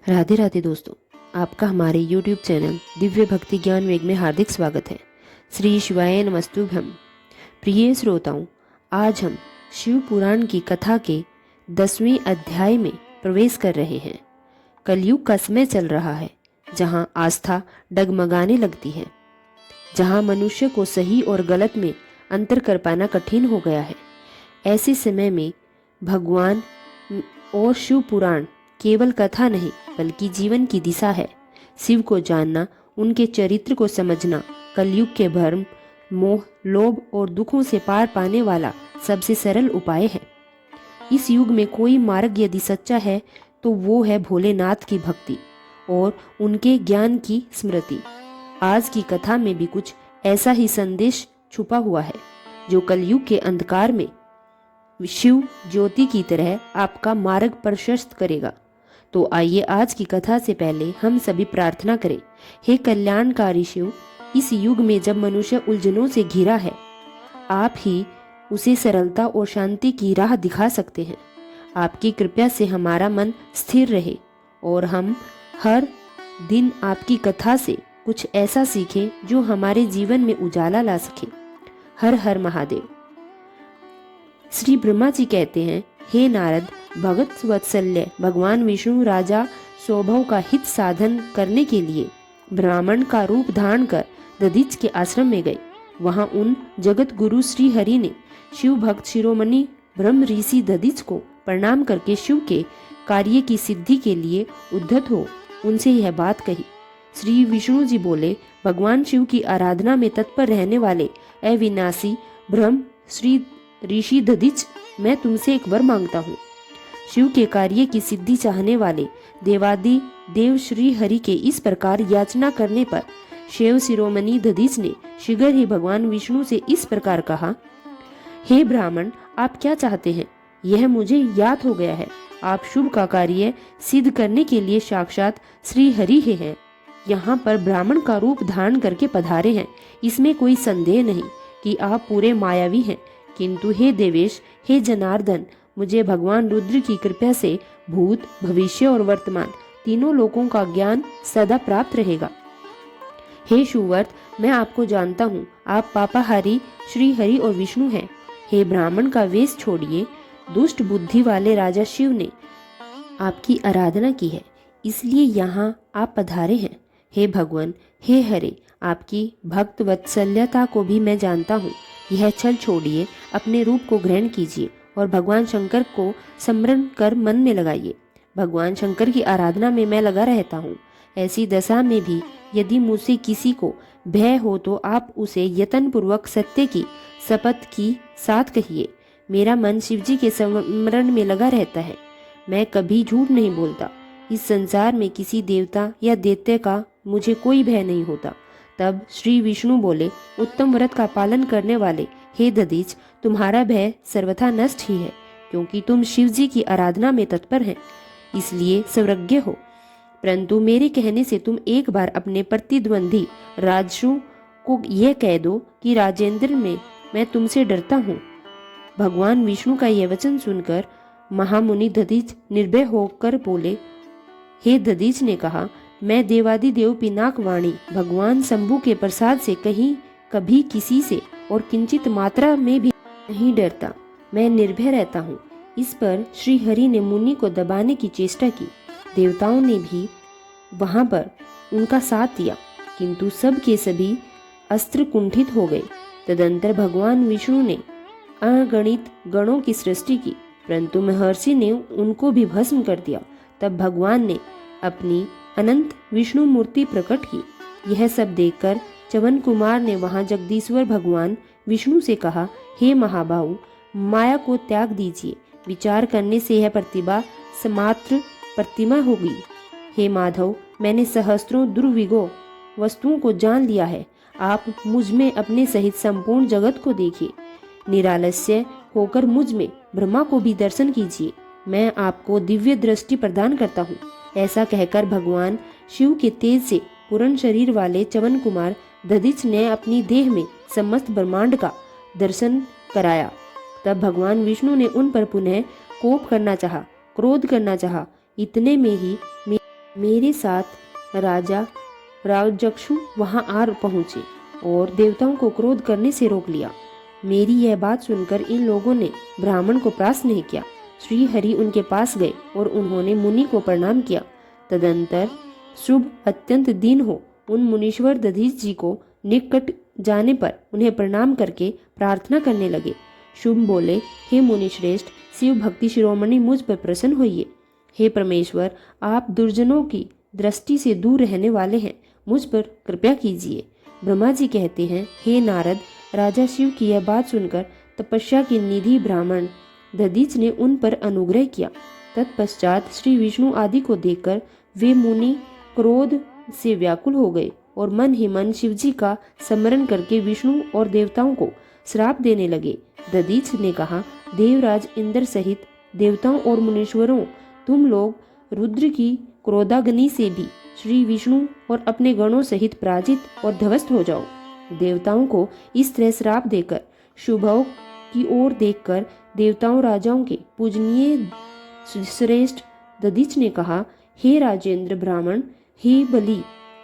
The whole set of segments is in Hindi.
राधे राधे दोस्तों, आपका हमारे YouTube चैनल दिव्य भक्ति ज्ञान वेग में हार्दिक स्वागत है। श्री शिवाय नमस्तुभ्यम। प्रिय श्रोताओं, आज हम शिव पुराण की कथा के 10वें अध्याय में प्रवेश कर रहे हैं। कलयुग का समय चल रहा है, जहाँ आस्था डगमगाने लगती है, जहाँ मनुष्य को सही और गलत में अंतर कर पाना कठिन हो गया है। ऐसे समय में भगवान और शिव पुराण केवल कथा नहीं बल्कि जीवन की दिशा है। शिव को जानना, उनके चरित्र को समझना कलयुग के भ्रम, मोह, लोभ और दुखों से पार पाने वाला सबसे सरल उपाय है। इस युग में कोई मार्ग यदि सच्चा है तो वो है भोलेनाथ की भक्ति और उनके ज्ञान की स्मृति। आज की कथा में भी कुछ ऐसा ही संदेश छुपा हुआ है जो कलयुग के अंधकार में शिव ज्योति की तरह आपका मार्ग प्रशस्त करेगा। तो आइए आज की कथा से पहले हम सभी प्रार्थना करें। हे कल्याणकारी शिव, इस युग में जब मनुष्य उलझनों से घिरा है, आप ही उसे सरलता और शांति की राह दिखा सकते हैं। आपकी कृपा से हमारा मन स्थिर रहे और हम हर दिन आपकी कथा से कुछ ऐसा सीखें जो हमारे जीवन में उजाला ला सके। हर हर महादेव। श्री ब्रह्मा जी कहते हैं, हे नारद, भगत वत्सल्य भगवान विष्णु राजा सौभव का हित साधन करने के लिए ब्राह्मण का रूप धारण कर दधिच के आश्रम में गए। वहां उन जगत गुरु श्री हरि ने शिव भक्त शिरोमणि ब्रह्म ऋषि दधिच को प्रणाम करके शिव के कार्य की सिद्धि के लिए उद्धत हो उनसे यह बात कही। श्री विष्णु जी बोले, भगवान शिव की आराधना में तत्पर रहने वाले अविनाशी ब्रह्म श्री ऋषि दधिच, मैं तुमसे एक वर मांगता हूँ। शिव के कार्य की सिद्धि चाहने वाले देवादि देव श्री हरि के इस प्रकार याचना करने पर शिव शिरोमणि दधिच ने शीघ्र ही भगवान विष्णु से इस प्रकार कहा, हे ब्राह्मण, आप क्या चाहते हैं? यह मुझे याद हो गया है। आप शुभ का कार्य सिद्ध करने के लिए साक्षात श्री हरि ही हैं। यहाँ पर ब्राह्मण का रूप धारण करके पधारे हैं, इसमें कोई संदेह नहीं कि आप पूरे मायावी हैं। किंतु हे देवेश, हे जनार्दन, मुझे भगवान रुद्र की कृपा से भूत, भविष्य और वर्तमान तीनों लोकों का ज्ञान सदा प्राप्त रहेगा। हे शिवव्रत, मैं आपको जानता हूँ, आप पापाहारी श्री हरि और विष्णु हैं। हे ब्राह्मण का वेश छोड़िए, दुष्ट बुद्धि वाले राजा शिव ने आपकी आराधना की है, इसलिए यहाँ आप पधारे हैं। हे भगवान, हे हरे, आपकी भक्त वत्सल्यता को भी मैं जानता हूँ। यह छल छोड़िए, अपने रूप को ग्रहण कीजिए और भगवान शंकर को स्मरण कर मन में लगाइए। भगवान शंकर की आराधना में मैं लगा रहता हूँ। ऐसी दशा में भी यदि मुझसे किसी को भय हो तो आप उसे यत्न पूर्वक सत्य की शपथ की साथ कहिए। मेरा मन शिवजी के स्मरण में लगा रहता है। मैं कभी झूठ नहीं बोलता। इस संसार में किसी देवता या दैत्य का मुझे कोई भय नहीं होता। तब श्री विष्णु बोले, उत्तम व्रत का पालन करने वाले हे दधिच, तुम्हारा भय सर्वथा नष्ट ही है, क्योंकि तुम शिव जी की आराधना में तत्पर हैं, इसलिए सर्वज्ञ हो। परंतु मेरे कहने से तुम एक बार अपने प्रतिद्वंदी राजसु को यह कह दो कि राजेंद्र में मैं तुमसे डरता हूँ। भगवान विष्णु का यह वचन सुनकर महामुनि दधिच निर्भय होकर बोले। हे दधिच ने कहा, मैं देवादि देव पिनाक वाणी भगवान शंभु के प्रसाद से कहीं कभी किसी से और किंचित मात्रा में भी नहीं डरता। मैं निर्भय रहता हूँ। इस पर श्री हरि ने मुनि को दबाने की चेष्टा की। देवताओं ने भी वहां पर उनका साथ दिया, किंतु सब के सभी अस्त्र कुंठित हो गए। तदंतर भगवान विष्णु ने अगणित गणों की सृष्टि की, परंतु महर्षि ने उनको भी भस्म कर दिया। तब भगवान ने अपनी अनंत विष्णु मूर्ति प्रकट की। यह सब देखकर च्यवन कुमार ने वहां जगदीश्वर भगवान विष्णु से कहा, हे महाबाहु, माया को त्याग दीजिए। विचार करने से यह प्रतिभा समात्र प्रतिमा होगी। हे माधव, मैंने सहस्त्रों दुर्विगो वस्तुओं को जान लिया है। आप मुझ में अपने सहित संपूर्ण जगत को देखिए। निरालस्य होकर मुझ में ब्रह्मा को भी दर्शन कीजिए। मैं आपको दिव्य दृष्टि प्रदान करता हूँ। ऐसा कहकर भगवान शिव के तेज से पूर्ण शरीर वाले च्यवन कुमार दधिच ने अपनी देह में समस्त ब्रह्मांड का दर्शन कराया। तब भगवान विष्णु ने उन पर पुनः कोप करना चाहा, क्रोध करना चाहा। इतने में ही मेरे साथ राजा राजक्षु वहां आ पहुंचे और देवताओं को क्रोध करने से रोक लिया। मेरी यह बात सुनकर इन लोगों ने ब्राह्मण को प्रास नहीं किया। श्री हरि उनके पास गए और उन्होंने मुनि को प्रणाम किया। तदंतर शुभ अत्यंत दीन हो उन मुनीश्वर दधीच जी को निकट जाने पर उन्हें प्रणाम करके प्रार्थना करने लगे। शुभ बोले, हे मुनिश्रेष्ठ, शिव भक्ति शिरोमणि, मुझ पर प्रसन्न होइए। हे परमेश्वर, आप दुर्जनों की दृष्टि से दूर रहने वाले हैं, मुझ पर कृपा कीजिए। ब्रह्मा जी कहते हैं, हे नारद, राजा शिव की यह बात सुनकर तपस्या की निधि ब्राह्मण दधीच ने उन पर अनुग्रह किया। तत्पश्चात श्री विष्णु आदि को देखकर वे मुनि क्रोध से व्याकुल हो गए और मन ही मन शिवजी का स्मरण करके विष्णु और देवताओं को श्राप देने लगे। दधीच ने कहा, देवराज इंद्र सहित देवताओं और मुनीश्वरों, तुम लोग रुद्र की क्रोधाग्नि से भी श्री विष्णु और अपने गणों सहित पराजित और ध्वस्त हो जाओ। देवताओं को इस तरह श्राप देकर शुभों की ओर देखकर देवताओं राजाओं के पूजनीय श्रेष्ठ दधीच ने कहा, हे राजेंद्र ब्राह्मण, हे बली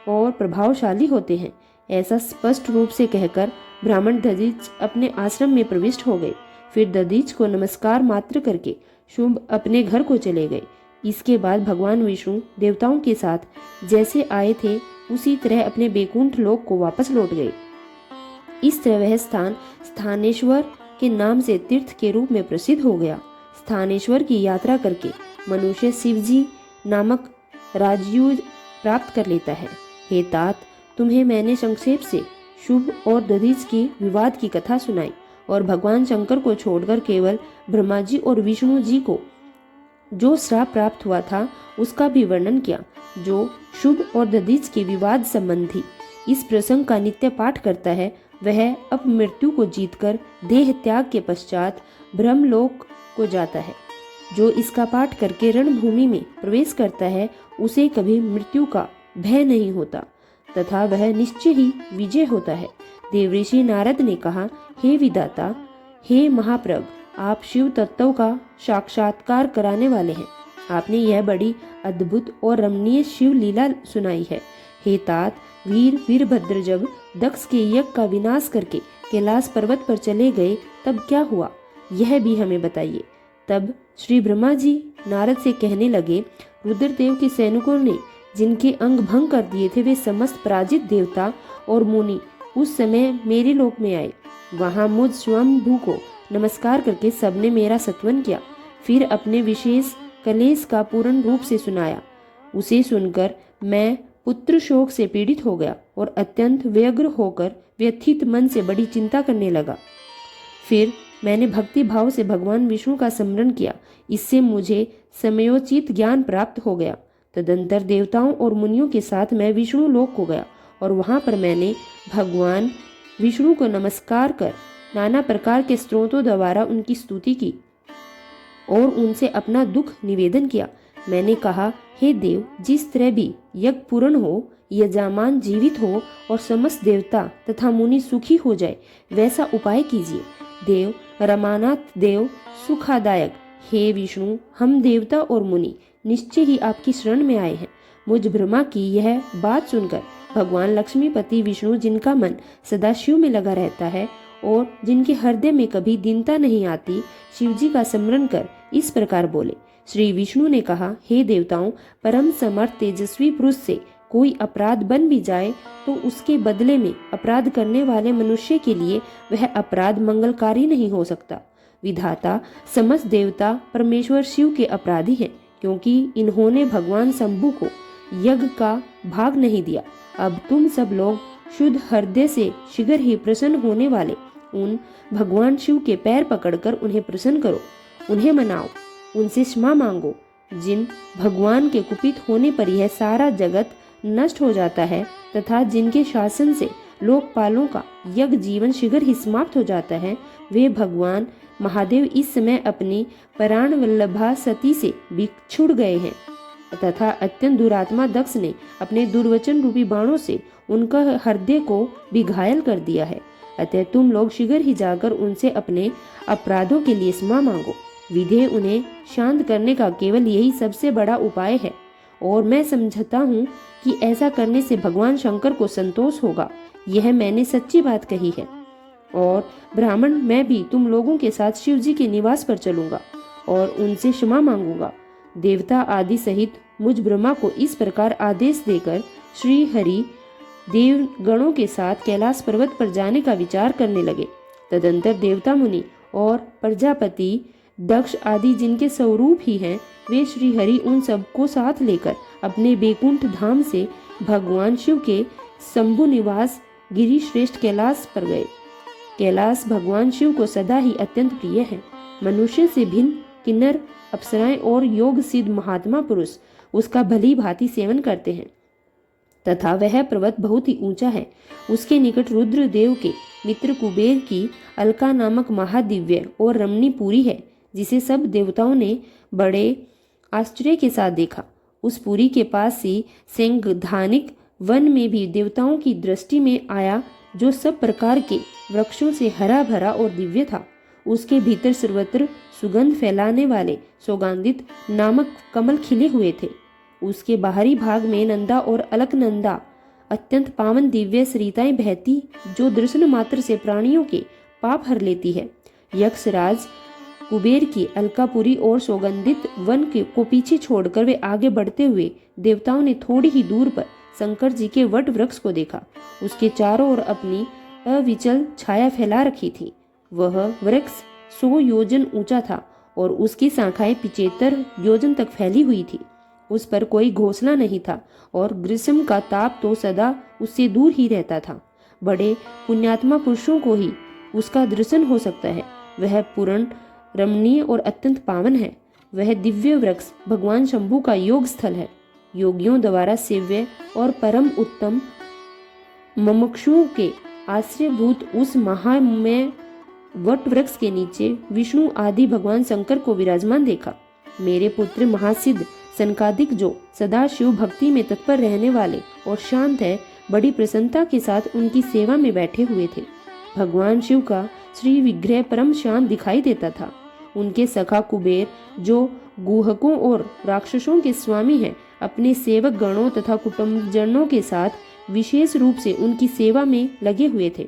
और प्रभावशाली होते हैं। ऐसा स्पष्ट रूप से कहकर ब्राह्मण दधीच अपने आश्रम में प्रविष्ट हो गए। फिर दधीच को नमस्कार मात्र करके शुभ अपने घर को चले गए। इसके बाद भगवान विष्णु देवताओं के साथ जैसे आए थे उसी तरह अपने बैकुंठ लोक को वापस लौट गए। इस तरह वह स्थान स्थानेश्वर के नाम से तीर्थ के रूप में प्रसिद्ध हो गया। स्थानेश्वर की यात्रा करके मनुष्य शिवजी नामक राजयूज प्राप्त कर लेता है। हे तात, तुम्हें मैंने संक्षेप से शुभ और दधीच के विवाद की कथा सुनाई और भगवान शंकर को छोड़कर केवल ब्रह्मा जी और विष्णु जी को जो श्राप प्राप्त हुआ था उसका भी वर्णन किया। जो शुभ और दधीच के विवाद संबंधी इस प्रसंग का नित्य पाठ करता है वह अब मृत्यु को जीतकर देह त्याग के पश्चात ब्रह्मलोक को जाता है। जो इसका पाठ करके रणभूमि में प्रवेश करता है उसे कभी मृत्यु का भय नहीं होता तथा वह निश्चय ही विजय होता है। देवऋषि नारद ने कहा, हे विधाता, हे महाप्रभ, आप शिव तत्व का साक्षात्कार कराने वाले हैं। आपने यह बड़ी अद्भुत और रमणीय शिव लीला सुनाई है। हे तात, वीरभद्र जब दक्ष के यज्ञ का विनाश करके कैलाश पर्वत पर चले गए तब क्या हुआ, यह भी हमें बताइए। तब श्री ब्रह्मा जी नारद से कहने लगे, रुद्रदेव के सैनिकों ने जिनके अंग भंग कर दिए थे वे समस्त पराजित देवता और मुनि उस समय मेरे लोक में आए। वहां मुझ स्वयंभू को नमस्कार करके सबने मेरा सत्वन किया। फिर अपने विशेष कलेश का पूर्ण रूप से सुनाया। उसे सुनकर मैं पुत्र शोक से पीड़ित हो गया और अत्यंत व्यग्र होकर व्यथित मन से बड़ी चिंता करने लगा। फिर मैंने भक्ति भाव से भगवान विष्णु का स्मरण किया। इससे मुझे समयोचित ज्ञान प्राप्त हो गया। तदंतर देवताओं और मुनियों के साथ मैं विष्णु लोक को गया और वहां पर मैंने भगवान विष्णु को नमस्कार कर नाना प्रकार के स्त्रोतों द्वारा उनकी स्तुति की और उनसे अपना दुख निवेदन किया। मैंने कहा, हे देव, जिस तरह भी यज्ञ पूर्ण हो, यजमान जीवित हो और समस्त देवता तथा मुनि सुखी हो जाए वैसा उपाय कीजिए। देव रमानाथ देव सुखादायक, हे विष्णु, हम देवता और मुनि निश्चय ही आपकी शरण में आए हैं। मुझ ब्रह्मा की यह बात सुनकर भगवान लक्ष्मीपति विष्णु, जिनका मन सदा शिव में लगा रहता है और जिनके हृदय में कभी दीनता नहीं आती, शिवजी का स्मरण कर इस प्रकार बोले। श्री विष्णु ने कहा, हे देवताओं, परम समर्थ तेजस्वी पुरुष से कोई अपराध बन भी जाए तो उसके बदले में अपराध करने वाले मनुष्य के लिए वह अपराध मंगलकारी नहीं हो सकता। विधाता, समस्त देवता परमेश्वर शिव के अपराधी हैं, क्योंकि इन्होंने भगवान शंभु को यज्ञ का भाग नहीं दिया। अब तुम सब लोग शुद्ध हृदय से शीघ्र ही प्रसन्न होने वाले उन भगवान शिव के पैर पकड़कर उन्हें प्रसन्न करो, उन्हें मनाओ, उनसे क्षमा मांगो। जिन भगवान के कुपित होने पर यह सारा जगत नष्ट हो जाता है तथा जिनके शासन से लोकपालों का यज्ञ जीवन शीघ्र ही समाप्त हो जाता है, वे भगवान महादेव इस समय अपनी प्राण वल्लभा सती से बिछुड़ गए हैं तथा अत्यंत दुरात्मा दक्ष ने अपने दुर्वचन रूपी बाणों से उनका हृदय को भी घायल कर दिया है। अतः तुम लोग शीघ्र ही जाकर उनसे अपने अपराधों के लिए क्षमा मांगो। विधेय उन्हें शांत करने का केवल यही सबसे बड़ा उपाय है और मैं समझता हूँ कि ऐसा करने से भगवान शंकर को संतोष होगा। यह मैंने सच्ची बात कही है। और ब्राह्मण, मैं भी तुम लोगों के साथ शिव जी के निवास पर चलूंगा और उनसे क्षमा मांगूंगा। देवता आदि सहित मुझ ब्रह्मा को इस प्रकार आदेश देकर श्री हरि देव गणों के साथ कैलाश पर्वत पर जाने का विचार करने लगे। तदंतर देवता मुनि और प्रजापति दक्ष आदि जिनके स्वरूप ही हैं, वे श्री हरि उन सबको साथ लेकर अपने बैकुंठ धाम से भगवान शिव के शंभु निवास गिरि श्रेष्ठ कैलाश पर गए। कैलाश भगवान शिव को सदा ही अत्यंत प्रिय है। मनुष्य से भिन्न किन्नर, अप्सराएं और योग सिद्ध महात्मा पुरुष उसका भली भांति सेवन करते हैं तथा वह पर्वत बहुत ही ऊंचा है। उसके निकट रुद्र देव के मित्र कुबेर की अलका नामक महादिव्य और रमणी पुरी है, जिसे सब देवताओं ने बड़े आश्चर्य के साथ देखा। उस पुरी के पास ही सिंहधानिक वन में भी देवताओं की दृष्टि में आया, जो सब प्रकार के वृक्षों से हरा भरा और दिव्य था। उसके भीतर सर्वत्र सुगंध फैलाने वाले सौगंधित नामक कमल खिले हुए थे। उसके बाहरी भाग में नंदा और अलकनंदा अत्यंत पावन दिव्य सरिताएं बहती, जो दर्शन मात्र से प्राणियों के पाप हर लेती है। यक्षराज कुबेर की अलकापुरी और सौगंधित वन को पीछे छोड़कर वे आगे बढ़ते हुए देवताओं ने थोड़ी ही दूर पर शंकर जी के वट वृक्ष को देखा। उसके चारों ओर अपनी अविचल छाया फैला रखी थी। वह वृक्ष 100 योजन ऊंचा था और उसकी शाखाएं 75 योजन तक फैली हुई थी। उस पर कोई घोंसला नहीं था और ग्रीष्म का ताप तो सदा उससे दूर ही रहता था। बड़े पुण्यात्मा पुरुषों को ही उसका दर्शन हो सकता है। वह पूर्ण रमणीय और अत्यंत पावन है। वह दिव्य वृक्ष भगवान शंभु का योग स्थल है। योगियों द्वारा सेव्य और परम उत्तम मुमुक्षुओं के आश्रयभूत उस महामय वट वृक्ष के नीचे विष्णु आदि भगवान शंकर को विराजमान देखा। मेरे पुत्र महासिद्ध सनकादिक, जो सदा शिव भक्ति में तत्पर रहने वाले और शांत है, बड़ी प्रसन्नता के साथ उनकी सेवा में बैठे हुए थे। भगवान शिव का श्री विग्रह परम शांत दिखाई देता था। उनके सखा कुबेर, जो गुहकों और राक्षसों के स्वामी हैं, अपने सेवक गणों तथा कुटुंबजनों के साथ विशेष रूप से उनकी सेवा में लगे हुए थे।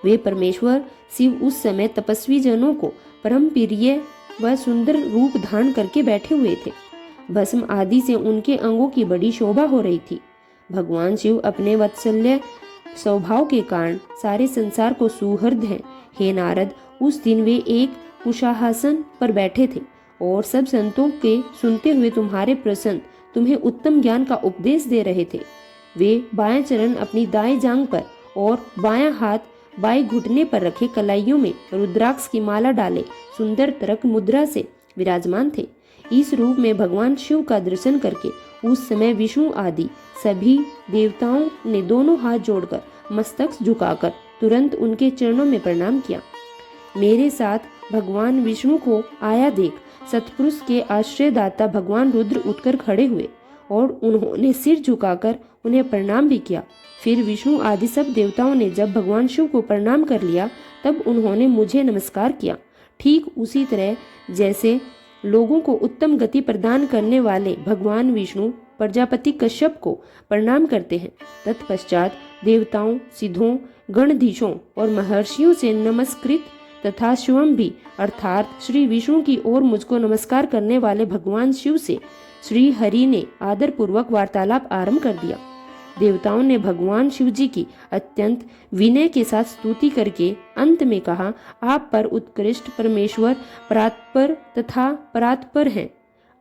वे परमेश्वर शिव उस समय तपस्वी जनों को परम प्रिय व सुंदर रूप धारण करके बैठे हुए थे। भस्म आदि से उनके अंगों की बड़ी शोभा हो रही थी। भगवान शिव अपने वात्सल्य स्वभाव के कारण सारे संसार को सुहृद हैं। हे नारद, उस दिन वे एक कुशासन पर बैठे थे और सब संतों के सुनते हुए तुम्हारे प्रसन्न तुम्हें उत्तम ज्ञान का उपदेश दे रहे थे। वे बायां चरण अपनी दाएं जांघ पर और बायां हाथ बाएं घुटने पर रखे कलाइयों में रुद्राक्ष की माला डाले सुंदर तरक मुद्रा से विराजमान थे। इस रूप में भगवान शिव का दर्शन करके उस समय विष्णु आदि सभी देवताओं ने दोनों हाथ जोड़कर मस्तक झुकाकर तुरंत उनके चरणों में प्रणाम किया। मेरे साथ भगवान विष्णु को आया देख सतपुरुष के आश्रयदाता भगवान रुद्र उठकर खड़े हुए और उन्होंने सिर झुकाकर उन्हें प्रणाम भी किया। फिर विष्णु आदि सब देवताओं ने जब भगवान शिव को प्रणाम कर लिया, तब उन्होंने मुझे नमस्कार किया। ठीक उसी तरह जैसे लोगों को उत्तम गति प्रदान करने वाले भगवान विष्णु प्रजापति कश्यप को प्रणाम करते हैं। तत्पश्चात देवताओं, सिद्धों, गणधीशों और महर्षियों से नमस्कृत तथा स्वयं भी अर्थात श्री विष्णु की ओर मुझको नमस्कार करने वाले भगवान शिव से श्री हरि ने आदर पूर्वक वार्तालाप आरंभ कर दिया। देवताओं ने भगवान शिव जी की अत्यंत विनय के साथ स्तुति करके अंत में कहा, आप पर उत्कृष्ट परमेश्वर परात्पर तथा परात्पर हैं।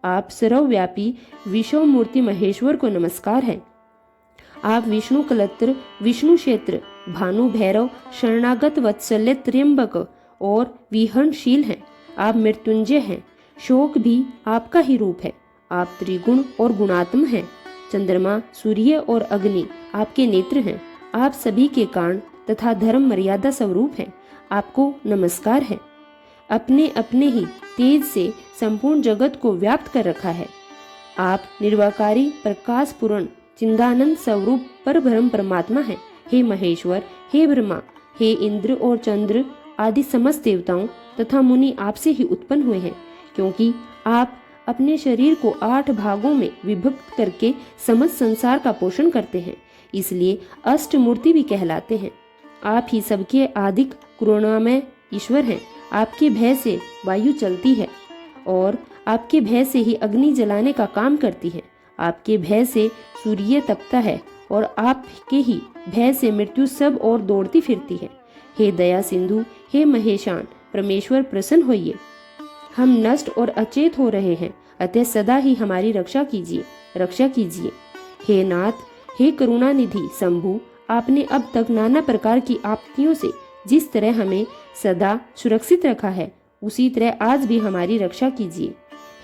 आप सर्वव्यापी विश्व मूर्ति महेश्वर को नमस्कार है। आप विष्णु कलत्र, विष्णु क्षेत्र, भानु भैरव, शरणागत वत्सल्य त्र्यंबक और विहरणशील हैं। आप मृत्युंजय हैं। शोक भी आपका ही रूप है। आप त्रिगुण और गुणात्म हैं। चंद्रमा, सूर्य और अग्नि आपके नेत्र हैं। आप सभी के कारण तथा धर्म मर्यादा स्वरूप हैं। आपको नमस्कार है। अपने अपने ही तेज से संपूर्ण जगत को व्याप्त कर रखा है। आप निर्वाकारी प्रकाश पूर्ण चिंदानंद स्वरूप पर ब्रह्म परमात्मा है। हे महेश्वर, हे ब्रह्मा, हे इंद्र और चंद्र आदि समस्त देवताओं तथा मुनि आपसे ही उत्पन्न हुए हैं, क्योंकि आप अपने शरीर को 8 भागों में विभक्त करके समस्त संसार का पोषण करते हैं, इसलिए अष्टमूर्ति भी कहलाते हैं। आप ही सबके आदिक करुणामय ईश्वर हैं। आपके भय से वायु चलती है और आपके भय से ही अग्नि जलाने का काम करती है। आपके भय से सूर्य तपता है और आपके ही भय से मृत्यु सब और दौड़ती फिरती है। हे दया सिंधु, हे महेशान परमेश्वर, प्रसन्न होइए। हम नष्ट और अचेत हो रहे हैं, अतः सदा ही हमारी रक्षा कीजिए, रक्षा कीजिए। हे नाथ, हे करुणा निधि शंभु, आपने अब तक नाना प्रकार की आपत्तियों से जिस तरह हमें सदा सुरक्षित रखा है, उसी तरह आज भी हमारी रक्षा कीजिए।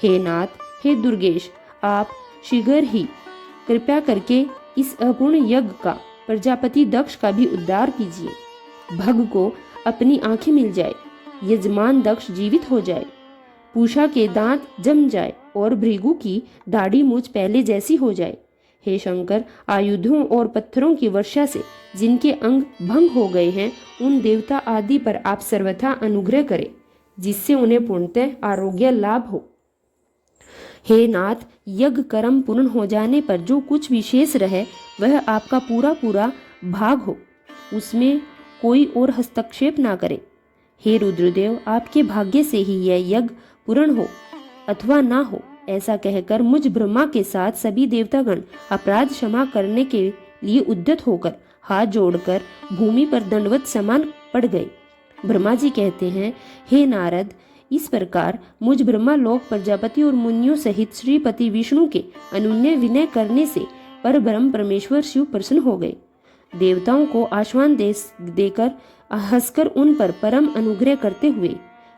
हे नाथ, हे दुर्गेश, आप शीघ्र ही कृपया करके इस अपूर्ण यज्ञ का प्रजापति दक्ष का भी उद्धार कीजिए। भग को अपनी आंखें मिल जाए, यजमान दक्ष जीवित हो जाए, पूषा के दांत जम जाए और भृगु की दाढ़ी मूछ पहले जैसी हो जाए। हे शंकर, आयुधों और पत्थरों की वर्षा से जिनके अंग भंग हो गए हैं, उन देवता आदि पर आप सर्वथा अनुग्रह करें, जिससे उन्हें पूर्णतः आरोग्य लाभ हो। हे नाथ, यज्ञ कर्म पूर्ण हो जाने पर जो कुछ विशेष रहे वह आपका पूरा पूरा भाग हो, उसमें कोई और हस्तक्षेप ना करे। हे रुद्रदेव, आपके भाग्य से ही यह यज्ञ पूर्ण हो अथवा ना हो, ऐसा कहकर मुझ ब्रह्मा के साथ सभी देवतागण अपराध क्षमा करने के लिए उद्यत होकर हाथ जोड़कर भूमि पर दंडवत समान पड़ गए। ब्रह्मा जी कहते हैं, हे नारद, इस प्रकार मुझ ब्रह्मा लोक प्रजापति और मुनियों सहित श्रीपति विष्णु के अनुन्य विनय करने से पर ब्रह्म परमेश्वर शिव प्रसन्न हो गए। देवताओं को आश्वासन देकर हंसकर उन पर परम अनुग्रह करते हुए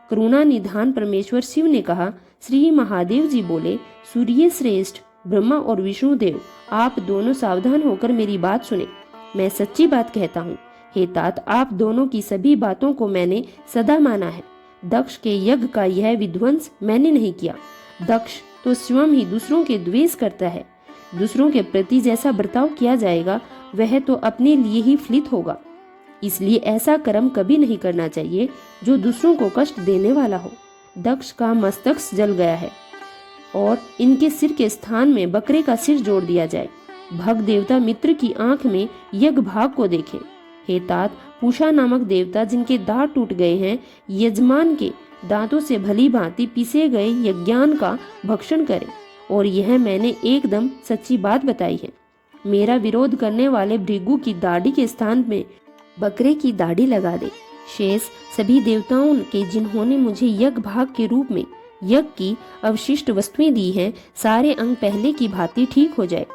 करुणा निधान परमेश्वर शिव ने कहा, श्री महादेव जी बोले, सूर्य श्रेष्ठ ब्रह्मा और विष्णु देव, आप दोनों सावधान होकर मेरी बात सुने। मैं सच्ची बात कहता हूँ। हे तात, आप दोनों की सभी बातों को मैंने सदा माना है। दक्ष के यज्ञ का यह विध्वंस मैंने नहीं किया। दक्ष तो स्वयं ही दूसरों के द्वेष करता है। दूसरों के प्रति जैसा बर्ताव किया जाएगा वह तो अपने लिए ही फलित होगा। इसलिए ऐसा कर्म कभी नहीं करना चाहिए जो दूसरों को कष्ट देने वाला हो। दक्ष का मस्तक जल गया है और इनके सिर के स्थान में बकरे का सिर जोड़ दिया जाए। भग देवता मित्र की आंख में यज्ञ भाग को देखे। हे तात, पूषा नामक देवता जिनके दांत टूट गए हैं, यजमान के दांतों से भली भांति पीसे गए यज्ञान का भक्षण करें, और यह मैंने एकदम सच्ची बात बताई है। मेरा विरोध करने वाले भृगु की दाढ़ी के स्थान में बकरे की दाढ़ी लगा दे। शेष सभी देवताओं के जिन्होंने मुझे यज्ञ भाग के रूप में यज्ञ की अवशिष्ट वस्तुएं दी हैं, सारे अंग पहले की भांति ठीक हो जाए।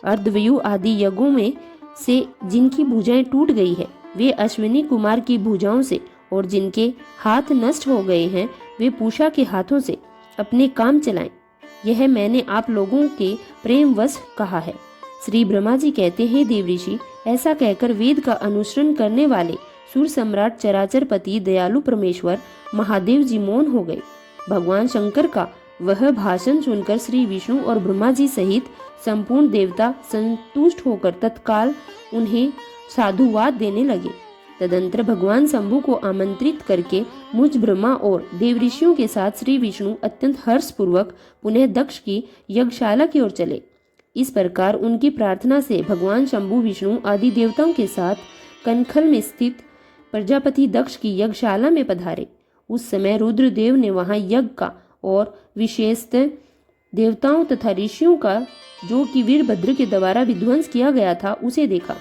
अर्धवयु आदि यज्ञों में से जिनकी भुजाएं टूट गई है वे अश्विनी कुमार की भुजाओं से, और जिनके हाथ नष्ट हो गए हैं वे पूषा के हाथों से अपने काम चलाएं। यह मैंने आप लोगों के प्रेमवश कहा है। श्री ब्रह्मा जी कहते हैं, देव ऋषि, ऐसा कहकर वेद का अनुसरण करने वाले सुर सम्राट चराचर पति दयालु परमेश्वर महादेव जी मौन हो गए। भगवान शंकर का वह भाषण सुनकर श्री विष्णु और ब्रह्मा जी सहित संपूर्ण देवता संतुष्ट होकर तत्काल उन्हें साधुवाद देने लगे। तदंतर भगवान शंभु को आमंत्रित करके मुझ ब्रह्मा और देव ऋषियों के साथ श्री विष्णु अत्यंत हर्ष पूर्वक पुनः दक्ष की यज्ञशाला की ओर चले। इस प्रकार उनकी प्रार्थना से भगवान शंभु विष्णु आदि देवताओं के साथ कनखल में स्थित प्रजापति दक्ष की यज्ञशाला में पधारे। उस समय रुद्रदेव ने वहां यज्ञ का और विशेषतः देवताओं तथा ऋषियों का जो कि वीरभद्र के द्वारा विध्वंस किया गया था उसे देखा।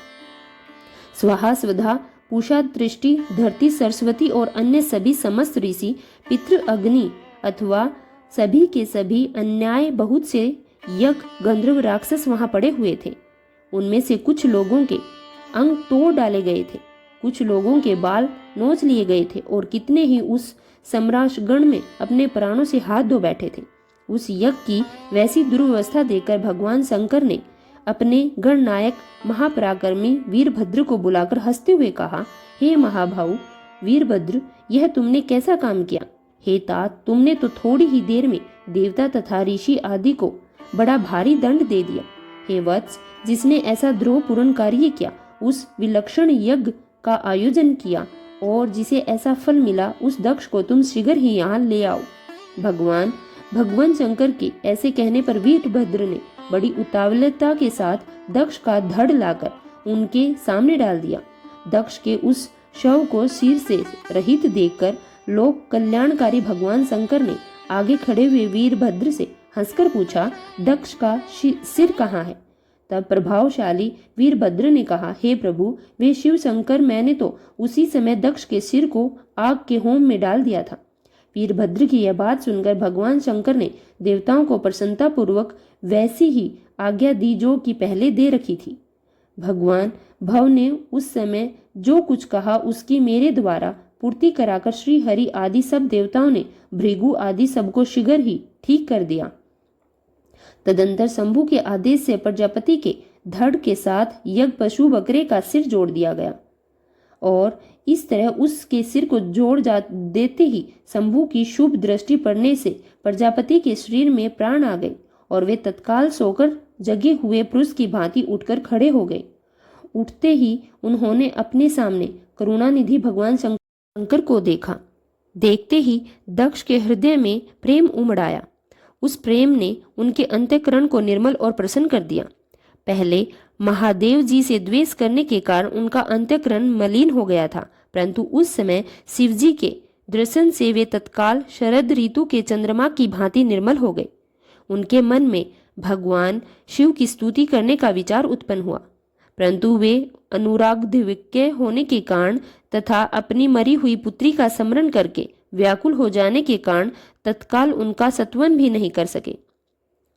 स्वाहा स्वधा पूषा दृष्टि धरती सरस्वती और अन्य सभी समस्त ऋषि पितृ अग्नि अथवा सभी के सभी अन्याय बहुत से यज्ञ गंधर्व राक्षस वहां पड़े हुए थे। उनमें से कुछ लोगों के अंग तोड़ डाले गए थे, कुछ लोगों के बाल नोच लिए गए थे और कितने ही उस सम्राटगण में अपने प्राणों से हाथ धो बैठे थे। उस यज्ञ की वैसी दुर्व्यवस्था देखकर भगवान शंकर ने अपने गणनायक महापराक्रमी वीरभद्र को बुलाकर हंसते हुए कहा, हे महाभाऊ वीरभद्र, यह तुमने कैसा काम किया? हे तात, तुमने तो थोड़ी ही देर में देवता तथा ऋषि आदि को बड़ा भारी दंड दे दिया। हे वत्स, जिसने ऐसा द्रोहपूर्ण कार्य किया, उस विलक्षण यज्ञ का आयोजन किया और जिसे ऐसा फल मिला, उस दक्ष को तुम शीघ्र ही यहाँ ले आओ। भगवान भगवान शंकर के ऐसे कहने पर वीरभद्र ने बड़ी उतावलता के साथ दक्ष का धड़ लाकर उनके सामने डाल दिया। दक्ष के उस शव को सिर से रहित देखकर लोक कल्याणकारी भगवान शंकर ने आगे खड़े हुए वीरभद्र से हंसकर पूछा, दक्ष का सिर कहाँ है? तब प्रभावशाली वीरभद्र ने कहा, हे प्रभु, वे शिव शंकर, मैंने तो उसी समय दक्ष के सिर को आग के होम में डाल दिया था। वीरभद्र की यह बात सुनकर भगवान शंकर ने देवताओं को प्रसन्नता पूर्वक वैसी ही आज्ञा दी जो कि पहले दे रखी थी। भगवान भव ने उस समय जो कुछ कहा उसकी मेरे द्वारा पूर्ति कराकर श्री हरि आदि सब देवताओं ने भृगु आदि सबको शीघ्र ही ठीक कर दिया। तदंतर शंभु के आदेश से प्रजापति के धड़ के साथ यज्ञ पशु बकरे का सिर जोड़ दिया गया और इस तरह उसके सिर को जोड़ देते ही शंभु की शुभ दृष्टि पड़ने से प्रजापति के शरीर में प्राण आ गए और वे तत्काल सोकर जगे हुए पुरुष की भांति उठकर खड़े हो गए। उठते ही उन्होंने अपने सामने करुणानिधि भगवान शंकर को देखा। देखते ही दक्ष के हृदय में प्रेम उमड़ आया। उस प्रेम ने उनके अंतःकरण को निर्मल और प्रसन्न कर दिया। पहले महादेव जी से द्वेष करने के कारण उनका अंतःकरण मलिन हो गया था, परंतु उस समय शिव जी के दर्शन से वे तत्काल शरद ऋतु के चंद्रमा की भांति निर्मल हो गए। उनके मन में भगवान शिव की स्तुति करने का विचार उत्पन्न हुआ, परंतु वे अनुरागधिक्य होने के कारण तथा अपनी मरी हुई पुत्री का स्मरण करके व्याकुल हो जाने के कारण तत्काल उनका सत्वन भी नहीं कर सके।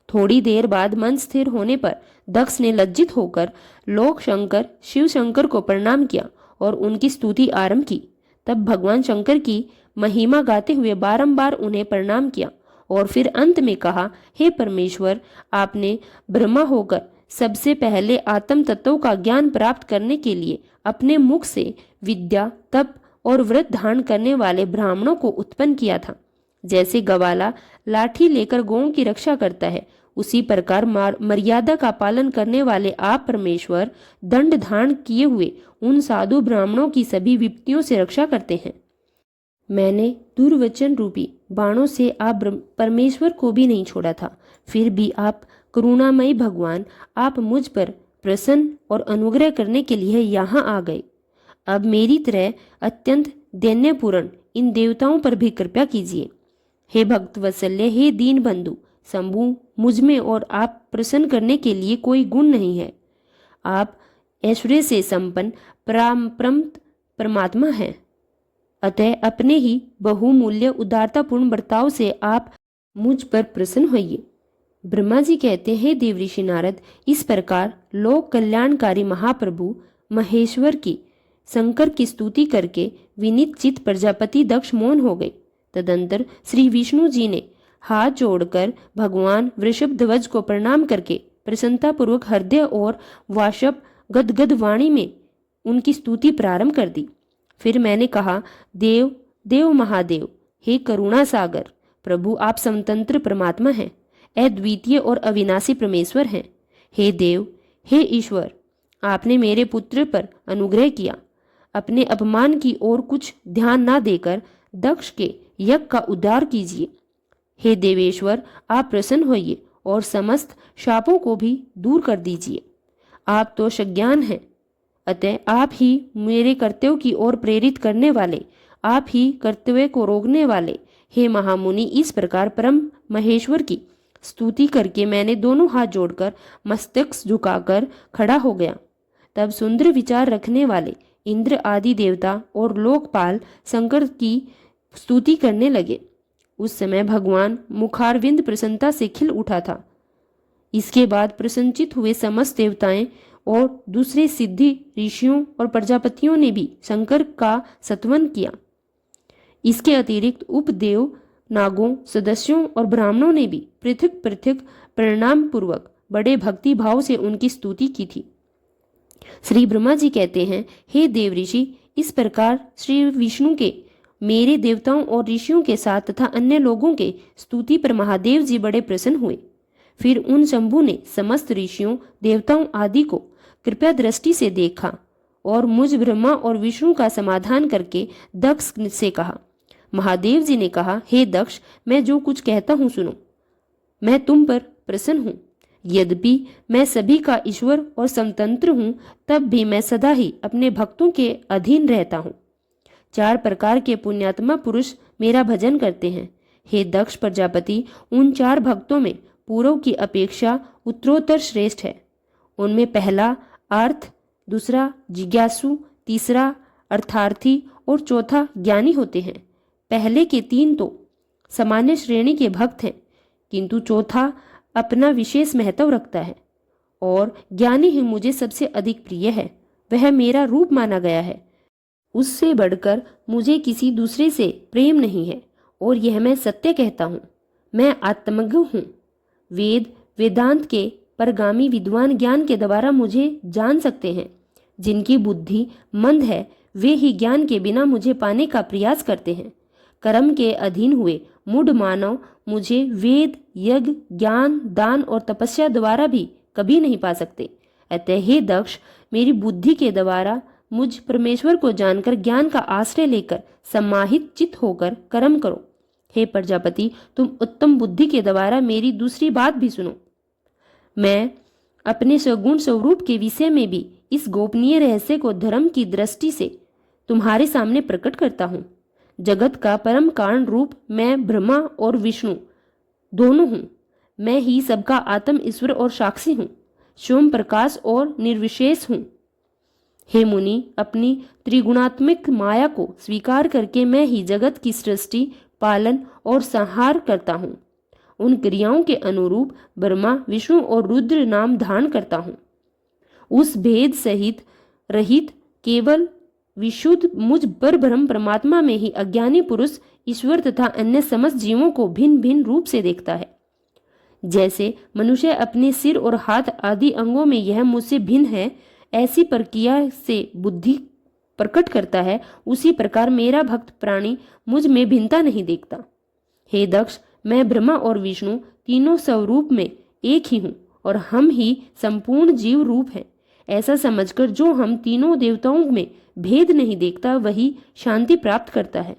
थोड़ी देर बाद मन स्थिर होने पर दक्ष ने लज्जित होकर लोक शंकर शिव शंकर को प्रणाम किया और उनकी स्तुति आरंभ की। तब भगवान शंकर की महिमा गाते हुए बारंबार उन्हें प्रणाम किया और फिर अंत में कहा, हे परमेश्वर, आपने ब्रह्मा होकर सबसे पहले आत्म तत्वों का ज्ञान प्राप्त करने के लिए अपने मुख से विद्या, तप और व्रत धारण करने वाले ब्राह्मणों को उत्पन्न किया था। जैसे गवाला लाठी लेकर गौओं की रक्षा करता है, उसी प्रकार मर्यादा का पालन करने वाले आप परमेश्वर दंड धारण किए हुए उन साधु ब्राह्मणों की सभी विपत्तियों से रक्षा करते हैं। मैंने दुर्वचन रूपी बाणों से आप परमेश्वर को भी नहीं छोड़ा था, फिर भी आप करुणामयी भगवान, आप मुझ पर प्रसन्न और अनुग्रह करने के लिए यहाँ आ गए। अब मेरी तरह अत्यंत दैन्यपूर्ण इन देवताओं पर भी कृपा कीजिए। हे भक्त वत्सल्य, हे दीन बंधु, शंभु, मुझ में और आप प्रसन्न करने के लिए कोई गुण नहीं है। आप ऐश्वर्य से संपन्न परामप्रमत परमात्मा हैं, अतः अपने ही बहुमूल्य उदारतापूर्ण बर्ताव से आप मुझ पर प्रसन्न होइए। ब्रह्मा जी कहते हैं, देवऋषि नारद, इस प्रकार लोक कल्याणकारी महाप्रभु महेश्वर की शंकर की स्तुति करके विनीत चित्त प्रजापति दक्ष मौन हो गए। तदंतर श्री विष्णु जी ने हाथ जोड़कर भगवान वृषभध्वज को प्रणाम करके प्रसन्नता पूर्वक हृदय और वाशप गदगद वाणी में उनकी स्तुति प्रारंभ कर दी। फिर मैंने कहा, देव देव महादेव, हे करुणा सागर प्रभु, आप स्वतंत्र परमात्मा हैं, अद्वितीय और अविनाशी परमेश्वर हैं। हे देव, हे ईश्वर, आपने मेरे पुत्र पर अनुग्रह किया। अपने अपमान की ओर कुछ ध्यान ना देकर दक्ष के यज्ञ का उद्धार कीजिए। हे देवेश्वर, आप प्रसन्न होइए और समस्त शापों को भी दूर कर दीजिए। आप तो सज्ञान हैं, अतः आप ही मेरे कर्तव्य की ओर प्रेरित करने वाले, आप ही कर्तव्य को रोकने वाले। हे महामुनि, इस प्रकार परम महेश्वर की स्तुति करके मैंने दोनों हाथ जोड़कर मस्तक झुकाकर खड़ा हो गया। तब सुंदर विचार रखने वाले इंद्र आदि देवता और लोकपाल शंकर की स्तुति करने लगे। उस समय भगवान मुखारविंद प्रसन्नता से खिल उठा था। इसके बाद प्रसन्नचित हुए समस्त देवताएं और दूसरे सिद्धि ऋषियों और प्रजापतियों ने भी शंकर का सत्वन किया। इसके अतिरिक्त उपदेव नागों, सदस्यों और ब्राह्मणों ने भी पृथक पृथक प्रणाम पूर्वक बड़े भक्ति भाव से उनकी स्तुति की थी। श्री ब्रह्मा जी कहते हैं, हे देव ऋषि, इस प्रकार श्री विष्णु के मेरे देवताओं और ऋषियों के साथ तथा अन्य लोगों के स्तुति पर महादेव जी बड़े प्रसन्न हुए। फिर उन शंभु ने समस्त ऋषियों, देवताओं आदि को कृपया दृष्टि से देखा और मुझ ब्रह्मा और विष्णु का समाधान करके दक्ष से कहा, महादेव जी ने कहा, हे दक्ष, मैं जो कुछ कहता हूँ सुनो। मैं तुम पर प्रसन्न हूँ। यद्यपि मैं सभी का ईश्वर और स्वतंत्र हूँ, तब भी मैं सदा ही अपने भक्तों के अधीन रहता हूँ। 4 प्रकार के पुण्यात्मा पुरुष मेरा भजन करते हैं। हे दक्ष प्रजापति, उन 4 भक्तों में पूर्व की अपेक्षा उत्तरोत्तर श्रेष्ठ है। उनमें पहला अर्थ, दूसरा जिज्ञासु, तीसरा अर्थार्थी और चौथा ज्ञानी होते हैं। पहले के 3 तो सामान्य श्रेणी के भक्त हैं, किंतु चौथा अपना विशेष महत्व रखता है और ज्ञानी ही मुझे सबसे अधिक प्रिय है। वह मेरा रूप माना गया है। उससे बढ़कर मुझे किसी दूसरे से प्रेम नहीं है और यह मैं सत्य कहता हूँ। मैं आत्मज्ञ हूँ। वेद वेदांत के परगामी विद्वान ज्ञान के द्वारा मुझे जान सकते हैं। जिनकी बुद्धि मंद है वे ही ज्ञान के बिना मुझे पाने का प्रयास करते हैं। कर्म के अधीन हुए मूढ़ मानव मुझे वेद, यज्ञ, ज्ञान, दान और तपस्या द्वारा भी कभी नहीं पा सकते। अतः हे दक्ष, मेरी बुद्धि के द्वारा मुझ परमेश्वर को जानकर ज्ञान का आश्रय लेकर समाहित चित्त होकर कर्म करो। हे प्रजापति, तुम उत्तम बुद्धि के द्वारा मेरी दूसरी बात भी सुनो। मैं अपने सगुण स्वरूप के विषय में भी इस गोपनीय रहस्य को धर्म की दृष्टि से तुम्हारे सामने प्रकट करता हूँ। जगत का परम कारण रूप मैं ब्रह्मा और विष्णु दोनों हूँ। मैं ही सबका आत्म ईश्वर और साक्षी हूँ, स्वयं प्रकाश और निर्विशेष हूँ। हे मुनि, अपनी त्रिगुणात्मक माया को स्वीकार करके मैं ही जगत की सृष्टि, पालन और संहार करता हूँ। उन क्रियाओं के अनुरूप ब्रह्मा, विष्णु और रुद्र नाम धारण करता हूँ। उस भेद सहित रहित केवल विशुद्ध मुझ पर ब्रह्म परमात्मा में ही अज्ञानी पुरुष ईश्वर तथा अन्य समस्त जीवों को भिन्न भिन्न रूप से देखता है। जैसे मनुष्य अपने सिर और हाथ आदि अंगों में यह मुझसे भिन्न है, ऐसी प्रक्रिया से बुद्धि प्रकट करता है, उसी प्रकार मेरा भक्त प्राणी मुझ में भिन्नता नहीं देखता। हे दक्ष, मैं ब्रह्मा और विष्णु तीनों स्वरूप में एक ही हूँ और हम ही संपूर्ण जीव रूप हैं। ऐसा समझकर जो हम तीनों देवताओं में भेद नहीं देखता, वही शांति प्राप्त करता है।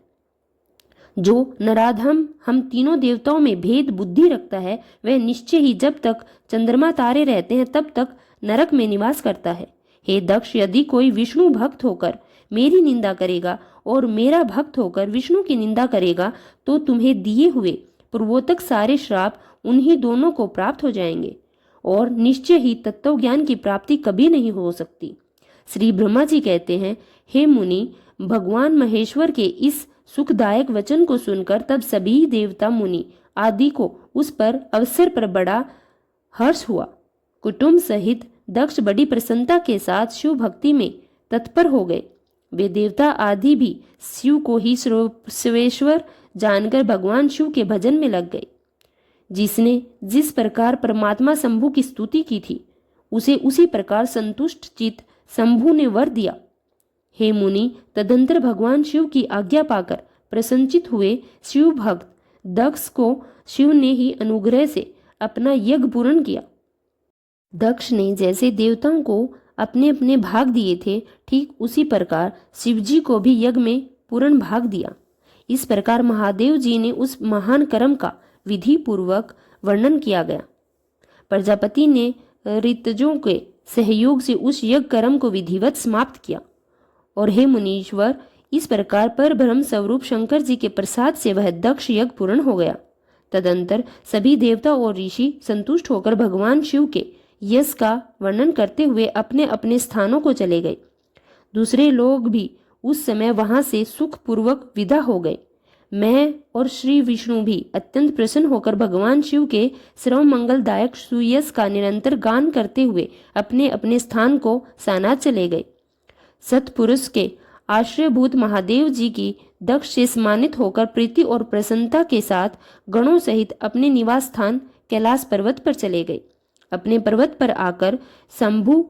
जो नराधम हम तीनों देवताओं में भेद बुद्धि रखता है, वह निश्चय ही जब तक चंद्रमा तारे रहते हैं तब तक नरक में निवास करता है। हे दक्ष, यदि कोई विष्णु भक्त होकर मेरी निंदा करेगा और मेरा भक्त होकर विष्णु की निंदा करेगा, तो तुम्हें दिए हुए पूर्वोत्तक सारे श्राप उन्हीं दोनों को प्राप्त हो जाएंगे और निश्चय ही तत्व ज्ञान की प्राप्ति कभी नहीं हो सकती। श्री ब्रह्मा जी कहते हैं, हे मुनि, भगवान महेश्वर के इस सुखदायक वचन को सुनकर तब सभी देवता मुनि आदि को उस पर अवसर पर बड़ा हर्ष हुआ। कुटुंब सहित दक्ष बड़ी प्रसन्नता के साथ शिव भक्ति में तत्पर हो गए। वे देवता आदि भी शिव को ही सर्वेश्वर जानकर भगवान शिव के भजन में लग गए। जिसने जिस प्रकार परमात्मा शंभु की स्तुति की थी, उसे उसी प्रकार संतुष्ट चित्त शंभु ने वर दिया। हे मुनि, तदंतर भगवान शिव की आज्ञा पाकर प्रसन्नचित हुए शिव भक्त दक्ष को शिव ने ही अनुग्रह से अपना यज्ञ पूर्ण किया। दक्ष ने जैसे देवताओं को अपने अपने भाग दिए थे, ठीक उसी प्रकार शिवजी को भी यज्ञ में पूर्ण भाग दिया। इस प्रकार महादेव जी ने उस महान कर्म का विधि पूर्वक वर्णन किया गया। प्रजापति ने ऋतजों के सहयोग से उस यज्ञ कर्म को विधिवत समाप्त किया और हे मुनीश्वर, इस प्रकार पर ब्रह्म स्वरूप शंकर जी के प्रसाद से वह दक्ष यज्ञ पूर्ण हो गया। तदंतर सभी देवता और ऋषि संतुष्ट होकर भगवान शिव के यश का वर्णन करते हुए अपने अपने स्थानों को चले गए। दूसरे लोग भी उस समय वहां से सुखपूर्वक विदा हो गए। मैं और श्री विष्णु भी अत्यंत प्रसन्न होकर भगवान शिव के सर्व मंगलदायक सुयश का निरंतर गान करते हुए अपने अपने स्थान को सानाथ चले गए। सतपुरुष के आश्रयभूत महादेव जी की दक्ष से सम्मानित होकर प्रीति और प्रसन्नता के साथ गणों सहित अपने निवास स्थान कैलाश पर्वत पर चले गए। अपने पर्वत पर आकर शंभु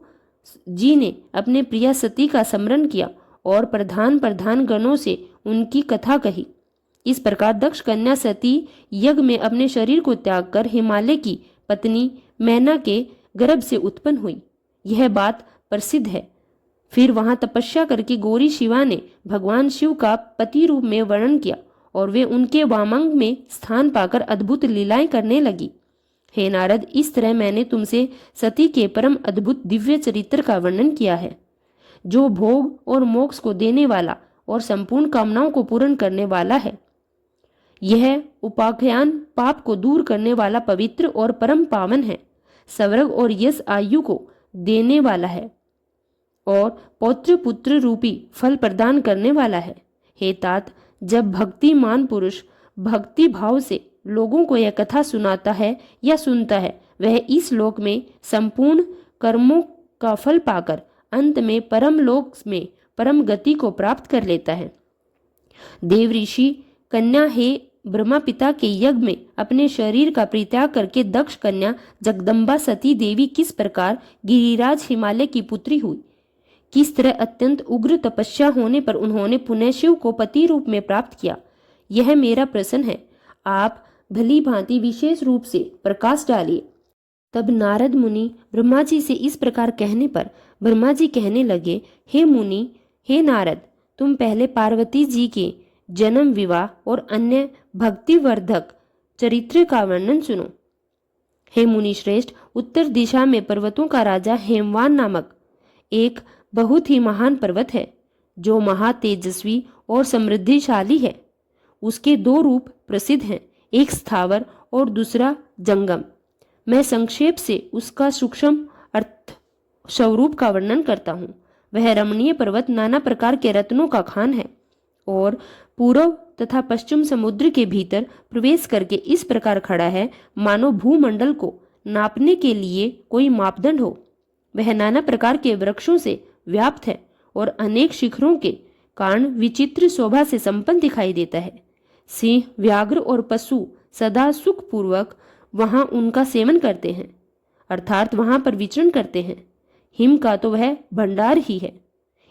जी ने अपने प्रिया सती का स्मरण किया और प्रधान प्रधान गणों से उनकी कथा कही। इस प्रकार दक्ष कन्या सती यज्ञ में अपने शरीर को त्याग कर हिमालय की पत्नी मैना के गर्भ से उत्पन्न हुई। यह बात प्रसिद्ध है। फिर वहां तपस्या करके गौरी शिवा ने भगवान शिव का पति रूप में वर्णन किया और वे उनके वामंग में स्थान पाकर अद्भुत लीलाएं करने लगी। हे नारद, इस तरह मैंने तुमसे सती के परम अद्भुत दिव्य चरित्र का वर्णन किया है, जो भोग और मोक्ष को देने वाला और संपूर्ण कामनाओं को पूर्ण करने वाला है। यह उपाख्यान पाप को दूर करने वाला पवित्र और परम पावन है, स्वर्ग और यश आयु को देने वाला है और पौत्र पुत्र रूपी फल प्रदान करने वाला है। हे तात, जब भक्तिमान पुरुष भक्ति भाव से लोगों को यह कथा सुनाता है या सुनता है, वह इस लोक में संपूर्ण कर्मों का फल पाकर अंत में परम लोक में परम गति को प्राप्त कर लेता है। देव ऋषि कन्या हे ब्रह्मा पिता के यज्ञ में अपने शरीर का परित्याग करके दक्ष कन्या जगदम्बा सती देवी किस प्रकार गिरिराज हिमालय की पुत्री हुई, किस तरह अत्यंत उग्र तपस्या होने पर उन्होंने पुनः शिव को पति रूप में प्राप्त किया, यह मेरा प्रश्न है। आप भली भांति विशेष रूप से प्रकाश डालिए। तब नारद मुनि ब्रह्मा जी से इस प्रकार कहने पर ब्रह्मा जी कहने लगे, हे मुनि, हे नारद, तुम पहले पार्वती जी के जन्म, विवाह और अन्य भक्तिवर्धक चरित्र का वर्णन सुनो। हे मुनि श्रेष्ठ, उत्तर दिशा में पर्वतों का राजा हेमवान नामक एक बहुत ही महान पर्वत है, जो महा तेजस्वी और समृद्धिशाली है। उसके दो रूप प्रसिद्ध हैं, एक स्थावर और दूसरा जंगम। मैं संक्षेप से उसका सूक्ष्म अर्थ स्वरूप का वर्णन करता हूँ। वह रमणीय पर्वत नाना प्रकार के रत्नों का खान है और पूर्व तथा पश्चिम समुद्र के भीतर प्रवेश करके इस प्रकार खड़ा है मानो भूमंडल को नापने के लिए कोई मापदंड हो। वह नाना प्रकार के वृक्षों से व्याप्त है और अनेक शिखरों के कारण विचित्र शोभा से संपन्न दिखाई देता है। सिंह, व्याघ्र और पशु सदा सुखपूर्वक वहां उनका सेवन करते हैं, अर्थात वहां पर विचरण करते हैं। हिम का तो वह भंडार ही है,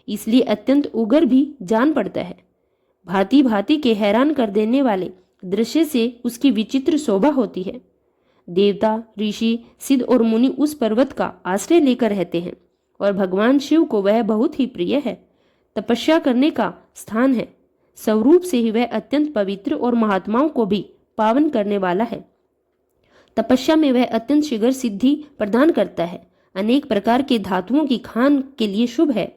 इसलिए अत्यंत उग्र भी जान पड़ता है। भांति भांति के हैरान कर देने वाले दृश्य से उसकी विचित्र शोभा होती है। देवता, ऋषि, सिद्ध और मुनि उस पर्वत का आश्रय लेकर रहते हैं और भगवान शिव को वह बहुत ही प्रिय है, तपस्या करने का स्थान है। स्वरूप से ही वह अत्यंत पवित्र और महात्माओं को भी पावन करने वाला है। तपस्या में वह अत्यंत शीघ्र सिद्धि प्रदान करता है, अनेक प्रकार के धातुओं की खान के लिए शुभ है।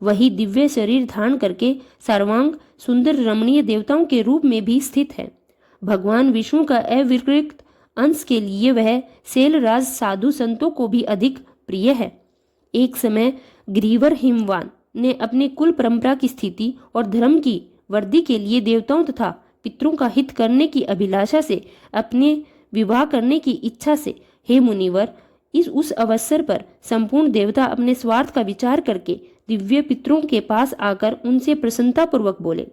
वही दिव्य शरीर धारण करके सर्वांग सुंदर रमणीय देवताओं के रूप में भी स्थित है। भगवान विष्णु का अविकृत अंश के लिए वह शैलराज साधु संतों को भी अधिक प्रिय है। एक समय ग्रीवर हिमवान ने अपने कुल परंपरा की स्थिति और धर्म की वृद्धि के लिए देवताओं तथा पितरों का हित करने की अभिलाषा से अपने विवाह करने की इच्छा से, हे मुनिवर, उस अवसर पर संपूर्ण देवता अपने स्वार्थ का विचार करके दिव्य पितरों के पास आकर उनसे प्रसन्नतापूर्वक बोले।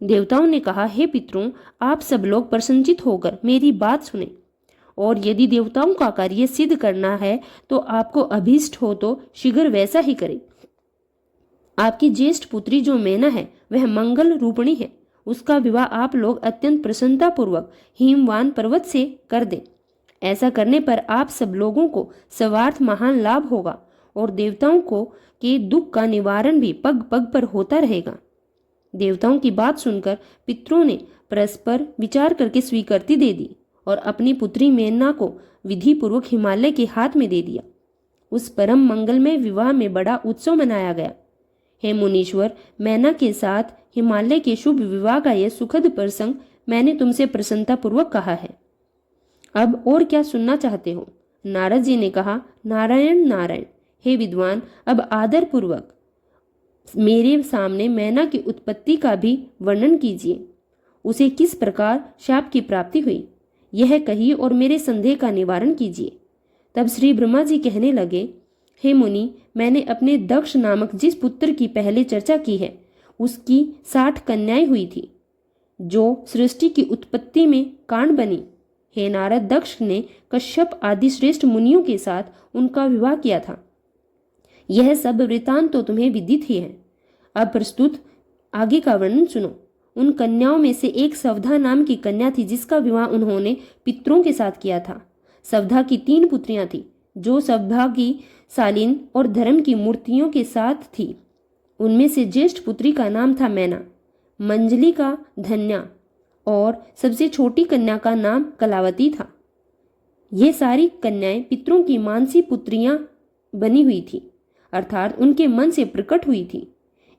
देवताओं ने कहा, हे पितरों, आप सब लोग प्रसन्नचित होकर मेरी बात सुने, और यदि देवताओं का कार्य सिद्ध करना है तो आपको अभीष्ट हो तो शीघ्र वैसा ही करें। आपकी ज्येष्ठ पुत्री जो मैना है वह मंगल रूपिणी है, उसका विवाह आप लोग अत्यंत प्रसन्नतापूर्वक हिमवान पर्वत से कर दें। ऐसा करने पर आप सब लोगों को सर्वार्थ महान लाभ होगा और देवताओं को के दुख का निवारण भी पग पग पर होता रहेगा। देवताओं की बात सुनकर पितरों ने परस्पर विचार करके स्वीकृति दे दी और अपनी पुत्री मेना को विधि पूर्वक हिमालय के हाथ में दे दिया। उस परम मंगलमय विवाह में बड़ा उत्सव मनाया गया। हे मुनीश्वर, मैना के साथ हिमालय के शुभ विवाह का यह सुखद प्रसंग मैंने तुमसे प्रसन्नतापूर्वक कहा है। अब और क्या सुनना चाहते हो? नारद जी ने कहा, नारायण नारायण। हे विद्वान, अब आदर पूर्वक मेरे सामने मैना की उत्पत्ति का भी वर्णन कीजिए। उसे किस प्रकार शाप की प्राप्ति हुई, यह कहिए और मेरे संदेह का निवारण कीजिए। तब श्री ब्रह्मा जी कहने लगे, हे मुनि, मैंने अपने दक्ष नामक जिस पुत्र की पहले चर्चा की है, उसकी 60 कन्याएं हुई थी, जो सृष्टि की उत्पत्ति में कारण बनी। हे नारद, दक्ष ने कश्यप आदि श्रेष्ठ मुनियों के साथ उनका विवाह किया था। यह सब वृतांत तो तुम्हें विदित ही है। अब प्रस्तुत आगे का वर्णन सुनो। उन कन्याओं में से एक सवधा नाम की कन्या थी, जिसका विवाह उन्होंने पितरों के साथ किया था। सवधा की 3 पुत्रियां थी, जो सवधा की शालीन और धर्म की मूर्तियों के साथ थी। उनमें से ज्येष्ठ पुत्री का नाम था मैना, मंजली का धन्या और सबसे छोटी कन्या का नाम कलावती था। ये सारी कन्याएं पितरों की मानसी पुत्रियां बनी हुई थी, अर्थात उनके मन से प्रकट हुई थी।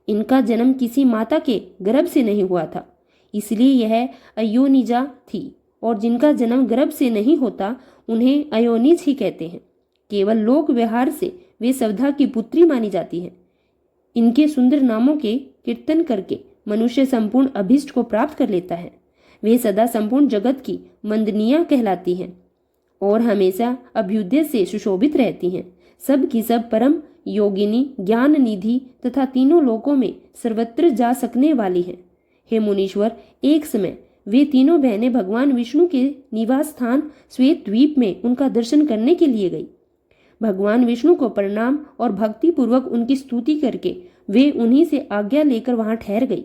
इनका जन्म किसी माता के गर्भ से नहीं हुआ था, इसलिए यह अयोनिजा थी, और जिनका जन्म गर्भ से नहीं होता उन्हें अयोनिज ही कहते हैं। केवल लोक व्यवहार से वे सवधा की पुत्री मानी जाती हैं। इनके सुंदर नामों के कीर्तन करके मनुष्य संपूर्ण अभीष्ट को प्राप्त कर लेता है। वे सदा संपूर्ण जगत की मंदनिया कहलाती हैं और हमेशा अभ्युदय से सुशोभित रहती हैं। सब की सब परम योगिनी, ज्ञान निधि तथा तीनों लोकों में सर्वत्र जा सकने वाली हैं। हे मुनीश्वर, एक समय वे तीनों बहनें भगवान विष्णु के निवास स्थान श्वेत द्वीप में उनका दर्शन करने के लिए गई। भगवान विष्णु को प्रणाम और भक्ति पूर्वक उनकी स्तुति करके वे उन्हीं से आज्ञा लेकर वहां ठहर गई।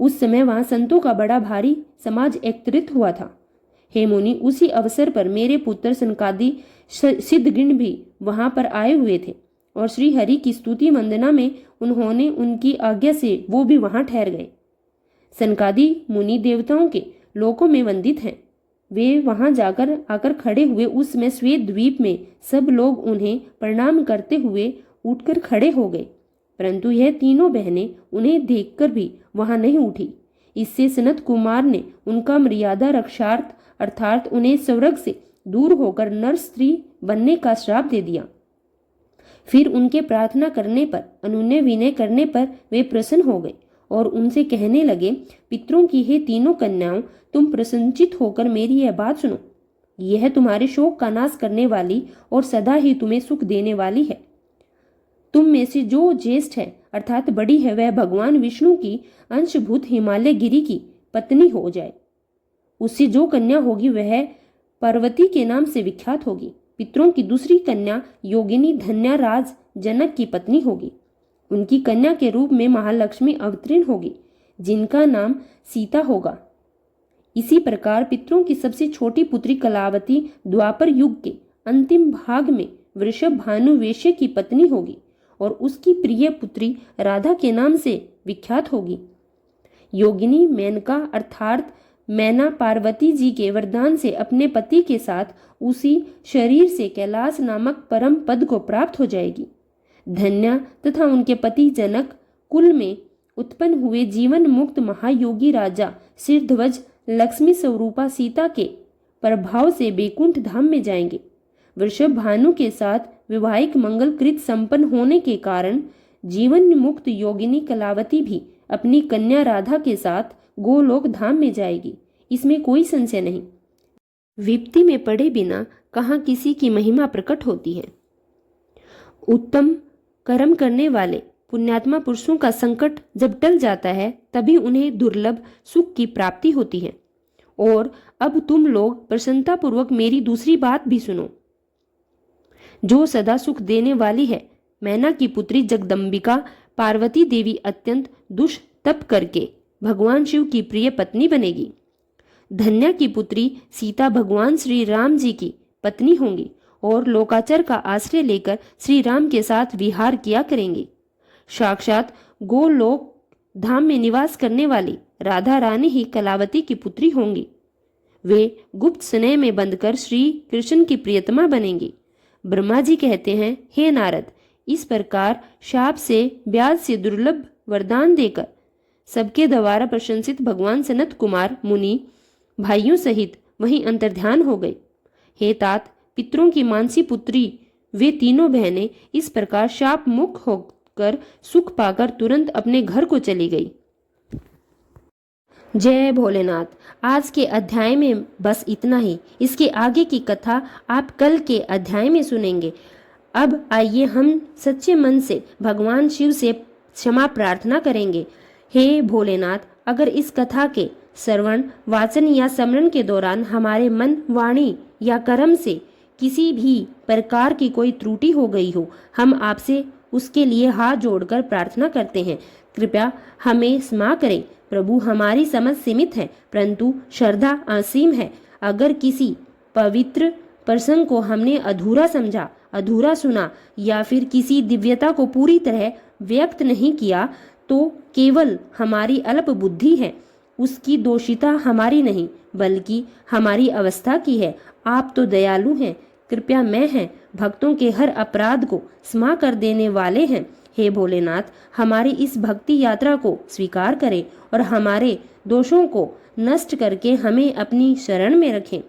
उस समय वहां संतों का बड़ा भारी समाज एकत्रित हुआ था। हे मुनि, उसी अवसर पर मेरे पुत्र सनकादि सिद्धगण भी वहां पर आए हुए थे और श्री हरि की स्तुति वंदना में उन्होंने उनकी आज्ञा से वो भी वहां ठहर गए। सनकादि मुनि देवताओं के लोकों में वंदित हैं। वे वहां जाकर आकर खड़े हुए। उस समय श्वेत द्वीप में सब लोग उन्हें प्रणाम करते हुए उठकर खड़े हो गए, परंतु यह तीनों बहनें उन्हें देखकर भी वहां नहीं उठी। इससे सनत कुमार ने उनका मर्यादा रक्षार्थ अर्थात उन्हें स्वर्ग से दूर होकर नर स्त्री बनने का श्राप दे दिया। फिर उनके प्रार्थना करने पर, अनुनय विनय करने पर वे प्रसन्न हो गए और उनसे कहने लगे, पितरों की हे तीनों कन्याओं, तुम प्रसन्नचित होकर मेरी यह बात सुनो। यह तुम्हारे शोक का नाश करने वाली और सदा ही तुम्हें सुख देने वाली है। तुम में से जो ज्येष्ठ है अर्थात बड़ी है, वह भगवान विष्णु की अंशभूत हिमालय गिरी की पत्नी हो जाए। उससे जो कन्या होगी वह पार्वती के नाम से विख्यात होगी। पितरों की दूसरी कन्या योगिनी धन्या राज जनक की पत्नी होगी। उनकी कन्या के रूप में महालक्ष्मी अवतीर्ण होगी, जिनका नाम सीता होगा। इसी प्रकार पितरों की सबसे छोटी पुत्री कलावती द्वापर युग के अंतिम भाग में वृषभ भानु वेश्य की पत्नी होगी और उसकी प्रिय पुत्री राधा के नाम से विख्यात होगी। योगिनी मेनका अर्थात मैना पार्वती जी के वरदान से अपने पति के साथ उसी शरीर से कैलाश नामक परम पद को प्राप्त हो जाएगी। धन्या तथा उनके पति जनक कुल में उत्पन्न हुए जीवन मुक्त महायोगी राजा सिरध्वज लक्ष्मी स्वरूपा सीता के प्रभाव से बैकुंठ धाम में जाएंगे। वृषभ भानु के साथ वैवाहिक मंगलकृत संपन्न होने के कारण जीवन मुक्त योगिनी कलावती भी अपनी कन्या राधा के साथ गोलोक धाम में जाएगी। इसमें कोई संशय नहीं। विपत्ति में पड़े बिना कहाँ किसी की महिमा प्रकट होती है। उत्तम कर्म करने वाले पुण्यात्मा पुरुषों का संकट जब टल जाता है तभी उन्हें दुर्लभ सुख की प्राप्ति होती है। और अब तुम लोग प्रसन्नता पूर्वक मेरी दूसरी बात भी सुनो, जो सदा सुख देने वाली है। मैना की पुत्री जगदम्बिका पार्वती देवी अत्यंत दुष्तप करके भगवान शिव की प्रिय पत्नी बनेगी। धन्या की पुत्री सीता भगवान श्री राम जी की पत्नी होंगी और लोकाचार का आश्रय लेकर श्री राम के साथ विहार किया करेंगी। साक्षात गोलोक धाम में निवास करने वाली राधा रानी ही कलावती की पुत्री होंगी। वे गुप्त स्नेह में बंधकर श्री कृष्ण की प्रियतमा बनेंगी। ब्रह्मा जी कहते हैं, हे नारद, इस प्रकार शाप से ब्याज से दुर्लभ वरदान देकर सबके द्वारा प्रशंसित भगवान सनत कुमार मुनि भाइयों सहित वहीं अंतर्ध्यान हो गए। हे तात, पितरों की मानसी पुत्री वे तीनों बहनें इस प्रकार शाप मुक्त होकर सुख पाकर तुरंत अपने घर को चली गई। जय भोलेनाथ। आज के अध्याय में बस इतना ही। इसके आगे की कथा आप कल के अध्याय में सुनेंगे। अब आइए हम सच्चे मन से भगवान शिव से क्षमा प्रार्थना करेंगे। हे भोलेनाथ, अगर इस कथा के श्रवण, वाचन या स्मरण के दौरान हमारे मन, वाणी या कर्म से किसी भी प्रकार की कोई त्रुटि हो गई हो, हम आपसे उसके लिए हाथ जोड़कर प्रार्थना करते हैं। कृपया हमें क्षमा करें। प्रभु, हमारी समझ सीमित है परंतु श्रद्धा असीम है। अगर किसी पवित्र प्रसंग को हमने अधूरा समझा, अधूरा सुना या फिर किसी दिव्यता को पूरी तरह व्यक्त नहीं किया तो केवल हमारी अल्प बुद्धि है। उसकी दोषिता हमारी नहीं बल्कि हमारी अवस्था की है। आप तो दयालु हैं, कृपया मैं हैं, भक्तों के हर अपराध को क्षमा कर देने वाले हैं। हे भोलेनाथ, हमारी इस भक्ति यात्रा को स्वीकार करें और हमारे दोषों को नष्ट करके हमें अपनी शरण में रखें।